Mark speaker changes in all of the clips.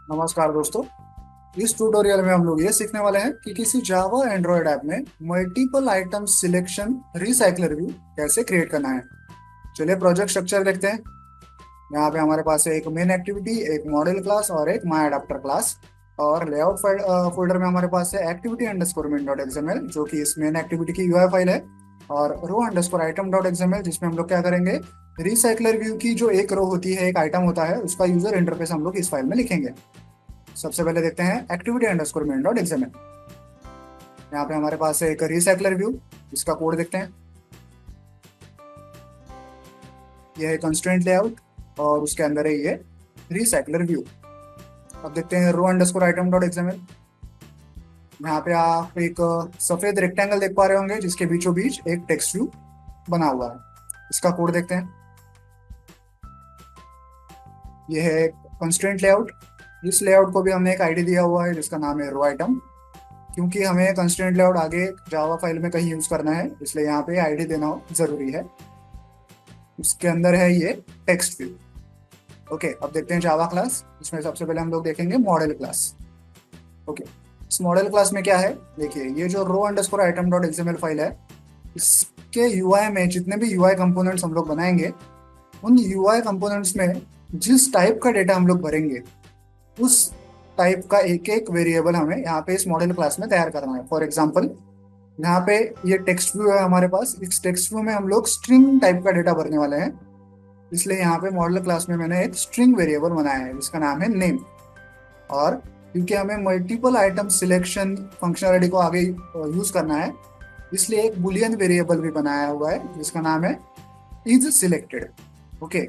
Speaker 1: नमस्कार दोस्तों। इस ट्यूटोरियल में हम लोग ये सीखने वाले हैं कि किसी जावा एंड्रॉयड ऐप में multiple item selection recycler view कैसे क्रिएट करना है। चलिए प्रोजेक्ट स्ट्रक्चर देखते हैं। यहाँ पे हमारे पास है एक मेन एक्टिविटी, एक मॉडल क्लास और एक माई अडाप्टर क्लास। और लेआउट फोल्डर में हमारे पास है activity underscore main dot XML, जो कि इस मेन एक्टिविटी की यूआई फाइल है। और रो अंडरस्कोर आइटम डॉट एक्सएमएल, जिसमें हम लोग क्या करेंगे, रिसाइकलर व्यू की जो एक रो होती है, एक आइटम होता है, उसका यूजर इंटरफेस हम लोग इस फाइल में लिखेंगे। सबसे पहले देखते हैं activity underscore main dot XML. यहाँ पे हमारे पास है एक रिसाइकलर व्यू, इसका कोड देखते हैं। यह है कंस्ट्रेंट लेआउट और उसके अंदर है ये रिसाइकलर व्यू। अब देखते हैं रो अंडरस्कोर आइटम डॉट एक्सएमएल। यहाँ पे आप एक सफेद रेक्टेंगल देख पा रहे होंगे, जिसके बीचों बीच एक टेक्स्ट व्यू बना हुआ है। इसका कोड देखते हैं। यह है कंस्ट्रेंट लेआउट। इस लेआउट को भी हमने एक आईडी दिया हुआ है, जिसका नाम है रो आइटम। क्योंकि हमें कंस्ट्रेंट लेआउट आगे जावा फाइल में कहीं यूज करना है, इसलिए यहाँ पे आईडी देना जरूरी है। उसके अंदर है ये टेक्स्ट व्यू। ओके, अब देखते हैं जावा क्लास। इसमें सबसे पहले हम लोग देखेंगे मॉडल क्लास। ओके, इस मॉडल क्लास में क्या है, देखिए ये जो row underscore item dot XML file है, इसके यूआई में जितने भी यूआई कंपोनेंट्स हम लोग बनाएंगे, उन यूआई कंपोनेंट्स में जिस टाइप का डेटा हम लोग भरेंगे, उस टाइप का एक एक वेरिएबल हमें यहाँ पे इस मॉडल क्लास में तैयार करना है। फॉर एग्जांपल, यहाँ पे ये टेक्स्ट व्यू है हमारे पास। इस टेक्स्ट व्यू में हम लोग स्ट्रिंग टाइप का डेटा भरने वाले हैं, इसलिए यहाँ पे मॉडल क्लास में मैंने एक स्ट्रिंग वेरिएबल बनाया है, जिसका नाम है नेम। और क्योंकि हमें मल्टीपल आइटम सिलेक्शन फंक्शनलिटी को आगे यूज करना है, इसलिए एक बुलियन वेरिएबल भी बनाया हुआ है, जिसका नाम है इज सिलेक्टेड। ओके,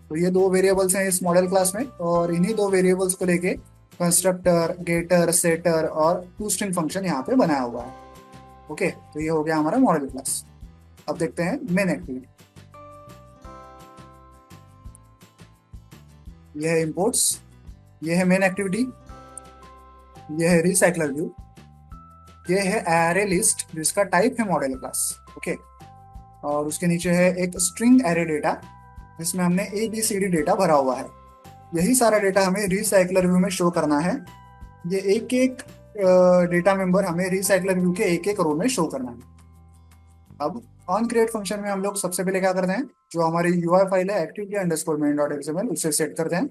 Speaker 1: तो ये दो वेरिएबल्स हैं इस मॉडल क्लास में, और इन्हीं दो वेरिएबल्स को लेके कंस्ट्रक्टर, गेटर, सेटर और टू स्ट्रिंग फंक्शन यहाँ पे बनाया हुआ है। ओके, तो ये हो गया हमारा मॉडल क्लास। अब देखते हैं मेन एक्टिविटी। यह है इंपोर्ट्स, यह है मेन एक्टिविटी, यह है रिसाइकलर व्यू, यह है एरे लिस्ट जिसका टाइप है मॉडल क्लास। ओके, और उसके नीचे है एक स्ट्रिंग एरे डेटा, जिसमें हमने ABCD डेटा भरा हुआ है। यही सारा डेटा हमें रिसाइकलर व्यू में शो करना है। ये एक एक डेटा मेंबर हमें रिसाइकलर व्यू के एक एक रो में शो करना है। अब ऑन क्रिएट फंक्शन में हम लोग सबसे पहले क्या करते हैं, जो हमारी यूआई फाइल है activity underscore main dot XML, उसे सेट करते हैं।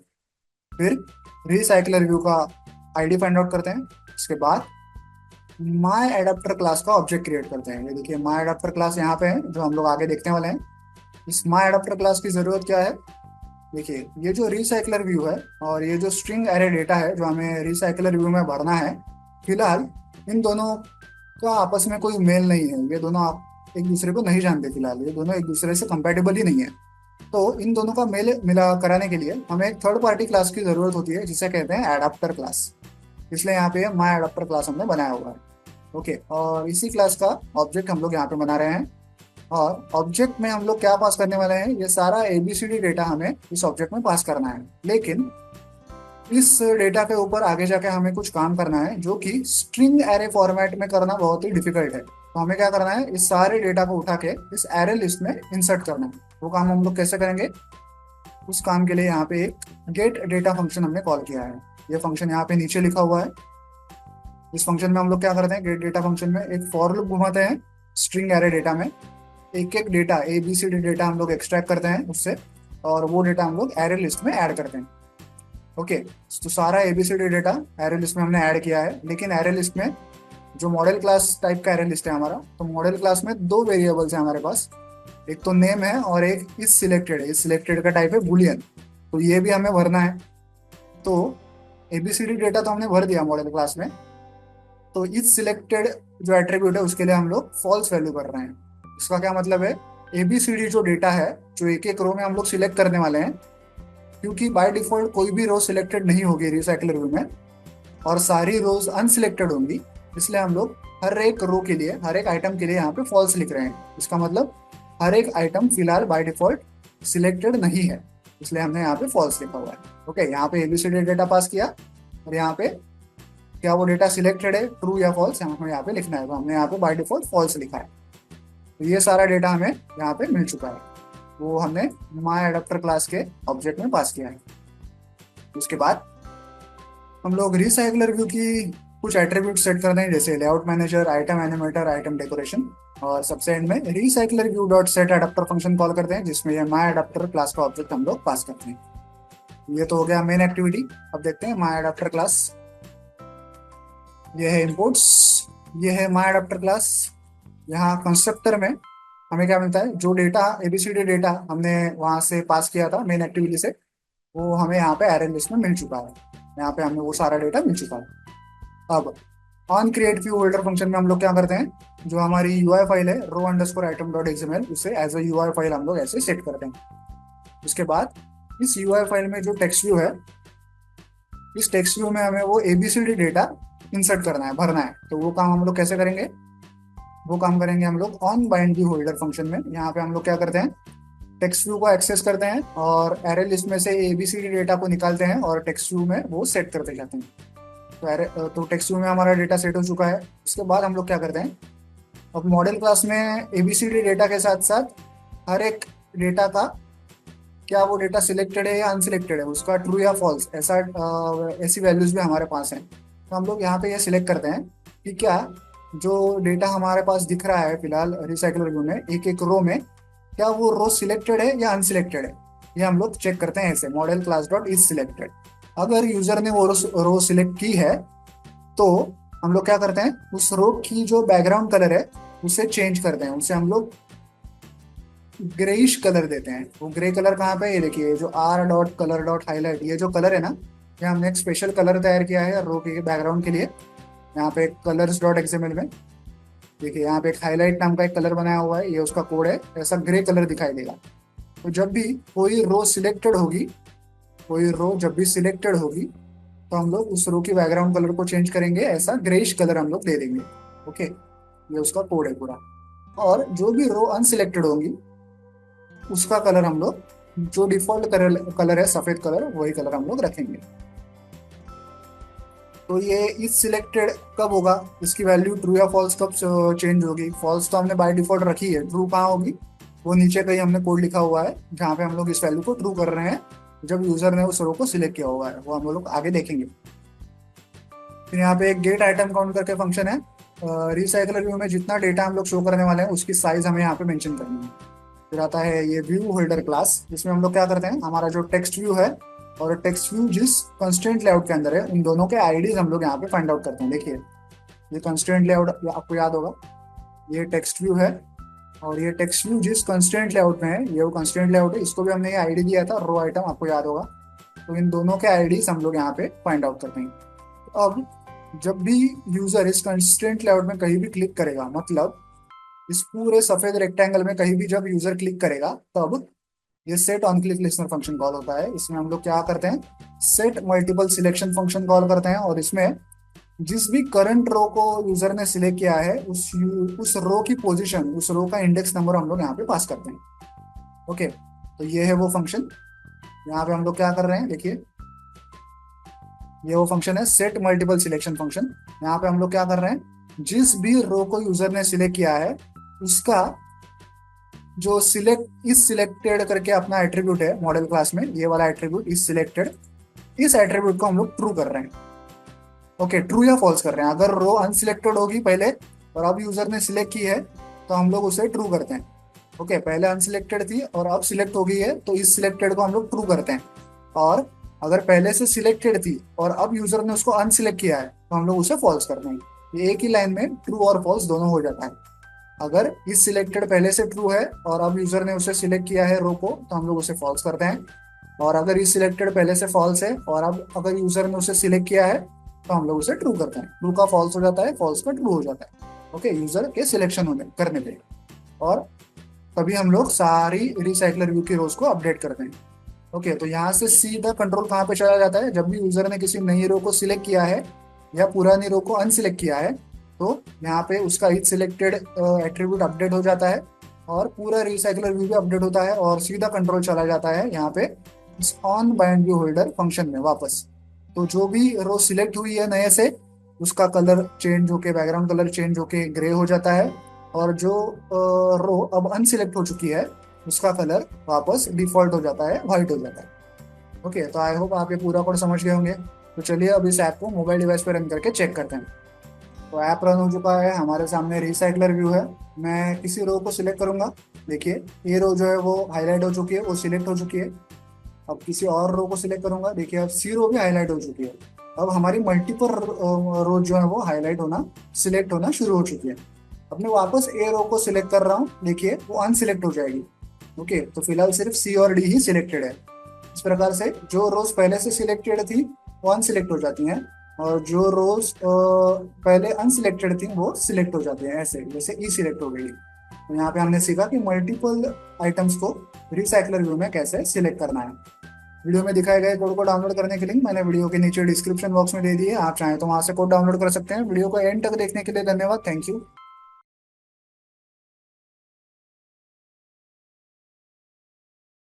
Speaker 1: फिर रिसाइकलर व्यू का आईडी फाइंड आउट करते हैं। इसके बाद माई एडाप्टर क्लास का ऑब्जेक्ट क्रिएट करते हैं। ये देखिए माई एडाप्टर क्लास यहाँ पे है, जो हम लोग आगे देखने वाले हैं। इस माई एडाप्टर क्लास की जरूरत क्या है, देखिए ये जो रिसाइकलर व्यू है और ये जो स्ट्रिंग एरे डेटा है जो हमें रिसाइकलर व्यू में भरना है, फिलहाल इन दोनों का आपस में कोई मेल नहीं है। ये दोनों आप एक दूसरे को नहीं जानते, फिलहाल ये दोनों एक दूसरे से कंपेटेबल ही नहीं है। तो इन दोनों का मेल मिला कराने के लिए हमें एक थर्ड पार्टी क्लास की जरूरत होती है, जिसे कहते हैं एडाप्टर क्लास। इसलिए यहाँ पे माई एडाप्टर क्लास हमने बनाया हुआ है। ओके, और इसी क्लास का ऑब्जेक्ट हम लोग यहाँ पे बना रहे हैं। और ऑब्जेक्ट में हम लोग क्या पास करने वाले हैं, ये सारा ABCD डेटा हमें इस ऑब्जेक्ट में पास करना है। लेकिन इस डेटा के ऊपर आगे जाके हमें कुछ काम करना है, जो कि स्ट्रिंग एरे फॉर्मेट में करना बहुत ही डिफिकल्ट है। तो हमें क्या करना है, इस सारे डेटा को उठा के इस एरे लिस्ट में इंसर्ट करना है। वो काम हम लोग कैसे करेंगे, उस काम के लिए यहाँ पे एक गेट डेटा फंक्शन हमने कॉल किया है। ये फंक्शन यहाँ पे नीचे लिखा हुआ है। इस फंक्शन में हम लोग क्या करते हैं, गेट डेटा फंक्शन में एक फॉर लूप घुमाते हैं स्ट्रिंग एरे डेटा में। एक एक डेटा ABCD डेटा हम लोग एक्सट्रैक्ट करते हैं उससे, और वो डेटा हम लोग एरे लिस्ट में ऐड करते हैं। ओके, तो सारा ABCD डेटा एरे लिस्ट में हमने ऐड किया है। लेकिन एरे लिस्ट में जो मॉडल क्लास टाइप का एरे लिस्ट है हमारा, तो मॉडल क्लास में दो वेरिएबल्स हैं हमारे पास। एक तो नेम है और एक इज सिलेक्टेड है। इज सिलेक्टेड का टाइप है बुलियन, तो ये भी हमें भरना है। तो ABCD डेटा तो हमने भर दिया मॉडल क्लास में। तो इज सिलेक्टेड जो एट्रीब्यूट है, उसके लिए हम लोग फॉल्स वैल्यू कर रहे हैं। इसका क्या मतलब है, ABCD जो डेटा है, जो एक एक रो में हम लोग सिलेक्ट करने वाले हैं, क्योंकि बाय डिफॉल्ट कोई भी रो सिलेक्टेड नहीं होगी रिसाइकलर व्यू में, और सारी रोज अनसिलेक्टेड होंगी, इसलिए हम लोग हर एक रो के लिए, हर एक आइटम के लिए यहाँ पे फॉल्स लिख रहे हैं। इसका मतलब हर एक आइटम फिलहाल बाय डिफॉल्ट सिलेक्टेड नहीं है, इसलिए हमने यहाँ पे फॉल्स लिखा हुआ है। ओके, यहाँ पे ABCD डेटा पास किया, और यहाँ पे क्या वो डेटा सिलेक्टेड है, ट्रू या फॉल्स, हमें यहाँ पे लिखना है। तो हमने यहाँ पे बाय डिफॉल्ट फॉल्स लिखा है। तो ये सारा डेटा हमें यहाँ पे मिल चुका है, वो हमने माई एडाप्टर क्लास के ऑब्जेक्ट में पास किया है। उसके बाद हम लोग रिसाइकलर व्यू की कुछ एट्रीब्यूट सेट कर दें, जैसे layout manager, item animator, item decoration. और सबसे एंड में recycler view dot set adapter function call करते हैं, जिसमें ये माई एडाप्टर क्लास का ऑब्जेक्ट हम लोग पास करते हैं। ये तो हो गया मेन एक्टिविटी। अब देखते हैं माई एडाप्टर क्लास। ये है इम्पोर्ट्स, ये है माई एडाप्टर क्लास। यहाँ कंस्ट्रक्टर में हमें क्या मिलता है, जो डेटा एबीसीडी डेटा हमने वहां से पास किया था मेन एक्टिविटी से, वो हमें यहाँ पे एरे लिस्ट में मिल चुका है। यहाँ पे हमें वो सारा डेटा मिल चुका है। अब on create view holder function में हम लोग क्या करते हैं, जो हमारी यूआई फाइल है रो अंडरस्कोर आइटम डॉट एक्सएमएल, उसे एज अ यूआई फाइल हम लोग ऐसे सेट करते हैं। उसके बाद इस यूआई फाइल में जो टेक्स्ट व्यू है, इस टेक्स्ट व्यू में हमें वो एबीसीडी डेटा इंसर्ट करना है, भरना है। तो वो काम हम लोग कैसे करेंगे, वो काम करेंगे हम लोग on bind view holder function में। यहाँ पे हम लोग क्या करते हैं, टेक्स्ट व्यू को एक्सेस करते हैं और एरे लिस्ट में से एबीसीडी डेटा को निकालते हैं और टेक्स्ट व्यू में वो सेट करते जाते हैं। तो टेक्स्ट व्यू में हमारा डेटा सेट हो चुका है। उसके बाद हम लोग क्या करते हैं, अब मॉडल क्लास में एबीसीडी डेटा के साथ साथ हर एक डेटा का, क्या वो डेटा सिलेक्टेड है या अनसिलेक्टेड है, उसका ट्रू या फॉल्स, ऐसी वैल्यूज भी हमारे पास हैं। तो हम लोग यहाँ पे ये सिलेक्ट करते हैं कि क्या जो डेटा हमारे पास दिख रहा है फिलहाल रिसाइकलर व्यू में एक एक रो में, क्या वो रो सिलेक्टेड है या अनसिलेक्टेड है। ये हम लोग चेक करते हैं ऐसे, model class dot is selected. अगर यूजर ने वो रो सिलेक्ट की है, तो हम लोग क्या करते हैं, उस रो की जो बैकग्राउंड कलर है उसे चेंज करते हैं, उसे हम लोग ग्रेइश कलर देते हैं। वो ग्रे कलर कहाँ पे, ये देखिए जो R dot colour dot highlight, ये जो कलर है ना, ये हमने एक स्पेशल कलर तैयार किया है रो के बैकग्राउंड के लिए। यहाँ पे कलर्स डॉट एक्सएमएल में देखिए, यहाँ पे एक हाईलाइट नाम का एक कलर बनाया हुआ है, ये उसका कोड है, ऐसा ग्रे कलर दिखाई देगा। तो जब भी कोई रो सिलेक्टेड होगी, कोई रो जब भी सिलेक्टेड होगी, तो हम लोग उस रो की बैकग्राउंड कलर को चेंज करेंगे, ऐसा ग्रेइश कलर हम लोग दे देंगे। ओके, ये उसका कोड है पूरा। और जो भी रो अनसिलेक्टेड होंगी, उसका कलर हम लोग, जो डिफॉल्ट कलर कलर है सफेद कलर, वही कलर हम लोग रखेंगे। तो ये इस सिलेक्टेड कब होगा, इसकी वैल्यू ट्रू या फॉल्स कब चेंज होगी। फॉल्स तो हमने बाय डिफॉल्ट रखी है, ट्रू कहाँ होगी, वो नीचे कहीं हमने कोड लिखा हुआ है जहाँ पे हम लोग इस वैल्यू को ट्रू कर रहे हैं, जब यूजर ने उस रो को सिलेक्ट किया हुआ है, वो हम लोग आगे देखेंगे। फिर यहाँ पे एक गेट आइटम काउंट करके फंक्शन है। रिसाइकलर व्यू में जितना डेटा हम लोग शो करने वाले हैं उसकी साइज हमें यहाँ पे मेंशन करनी है। फिर आता है ये व्यू होल्डर क्लास, जिसमें हम लोग क्या करते हैं, हमारा जो टेक्स्ट व्यू है और टेक्स्ट व्यू जिस कंस्ट्रेंट लेआउट के अंदर है, उन दोनों के आईडीज हम लोग यहाँ पे फाइंड आउट करते हैं। देखिए ये कंस्ट्रेंट लेआउट आपको याद होगा, ये टेक्स्ट व्यू है, और ये टेक्स्ट व्यू जिस कंस्ट्रेंट लेआउट में है, ये वो कंस्ट्रेंट लेआउट है, इसको भी हमने ये आईडी दिया था रो आइटम, आपको याद होगा। तो इन दोनों के आईडीज हम लोग यहाँ पे फाइंड आउट करते हैं। तो अब जब भी यूजर इस कंस्ट्रेंट लेआउट में कहीं भी क्लिक करेगा, मतलब इस पूरे सफेद रेक्टेंगल में कहीं भी जब यूजर क्लिक करेगा, तब ये set on click listener function call होता है। इसमें हम लोग क्या करते हैं, set multiple selection function call करते हैं, और इसमें जिस भी करंट रो को यूजर ने सिलेक्ट किया है, उस रो की पोजीशन, उस रो का इंडेक्स नंबर हम लोग यहाँ पे पास करते हैं। ओके, तो ये है वो फंक्शन। यहाँ पे हम लोग क्या कर रहे हैं, देखिए ये वो फंक्शन है सेट मल्टीपल सिलेक्शन फंक्शन। यहाँ पे हम लोग क्या कर रहे हैं, जिस भी रो को यूजर ने सिलेक्ट किया है, उसका जो सिलेक्ट इस सिलेक्टेड करके अपना एट्रीब्यूट है मॉडल क्लास में, ये वाला एट्रीब्यूट इस सिलेक्टेड, इस एट्रीब्यूट को हम लोग ट्रू कर रहे हैं। ओके, ट्रू या फॉल्स कर रहे हैं। अगर रो अनसिलेक्टेड होगी पहले और अब यूजर ने सिलेक्ट की है, तो हम लोग उसे ट्रू करते हैं। ओके, पहले अनसिलेक्टेड थी और अब सिलेक्ट हो गई है, तो इस सिलेक्टेड को हम लोग ट्रू करते हैं। और अगर पहले से सिलेक्टेड थी और अब यूजर ने उसको अनसिलेक्ट किया है, तो हम लोग उसे फॉल्स करते हैं। ये एक ही लाइन में ट्रू और फॉल्स दोनों हो जाता है। अगर इस सिलेक्टेड पहले से ट्रू है और अब यूजर ने उसे सिलेक्ट किया है रो को, तो हम लोग उसे फॉल्स करते हैं। और अगर इस सिलेक्टेड पहले से फॉल्स है और अब अगर यूजर ने उसे सिलेक्ट किया है, तो हम लोग उसे ट्रू करते हैं। ट्रू का फॉल्स हो जाता है, फॉल्स का ट्रू हो जाता है। ओके, यूजर के सिलेक्शन होने करने पे। और तभी हम लोग सारी रिसाइकलर व्यू की रोज को अपडेट करते हैं। ओके, तो यहाँ से सीधा कंट्रोल कहाँ पे चला जाता है, जब भी यूजर ने किसी नई रो को सिलेक्ट किया है या पुरानी रो को अनसिलेक्ट किया है, तो यहाँ पे उसका इच सिलेक्टेड एट्रीब्यूट अपडेट हो जाता है और पूरा रिसाइकलर व्यू भी अपडेट होता है, और सीधा कंट्रोल चला जाता है यहाँ पे इस on bind view holder function में वापस। तो जो भी रो सिलेक्ट हुई है नए से, उसका कलर चेंज होके, बैकग्राउंड कलर चेंज होके ग्रे हो जाता है, और जो रो अब अनसिलेक्ट हो चुकी है, उसका कलर वापस डिफॉल्ट हो जाता है, व्हाइट हो जाता है। ओके, तो आई होप आप ये पूरा कोड समझ गए होंगे। तो चलिए अब इस ऐप को मोबाइल डिवाइस पर रन करके चेक करते हैं। तो ऐप रन हो चुका है, हमारे सामने रिसाइकलर व्यू है। मैं किसी रो को सिलेक्ट करूंगा। देखिए ये रो जो है वो हाईलाइट हो चुकी है, वो सिलेक्ट हो चुकी है। अब किसी और रो को सिलेक्ट करूंगा, देखिए अब सी रो भी हाईलाइट हो चुकी है। अब हमारी मल्टीपल रो जो है वो हाईलाइट होना, सिलेक्ट होना शुरू हो चुकी है। अब मैं वापस ए रो को सिलेक्ट कर रहा हूँ, देखिए वो अनसिलेक्ट हो जाएगी। ओके, तो फिलहाल सिर्फ सी और डी ही सिलेक्टेड है। इस प्रकार से जो रोज पहले से सिलेक्टेड थी वो अनसिलेक्ट हो जाती हैं, और जो रोज पहले अनसिलेक्टेड थी वो सिलेक्ट हो जाती हैं, ऐसे जैसे ई सिलेक्ट हो गई। तो यहाँ पे हमने सीखा कि मल्टीपल आइटम्स को रिसाइकलर व्यू में कैसे सिलेक्ट करना है। वीडियो में दिखाए गए कोड को डाउनलोड करने के लिंक मैंने वीडियो के नीचे डिस्क्रिप्शन बॉक्स में दे दी है, आप चाहें तो वहां से कोड डाउनलोड कर सकते हैं। वीडियो को एंड तक देखने के लिए धन्यवाद, थैंक यू।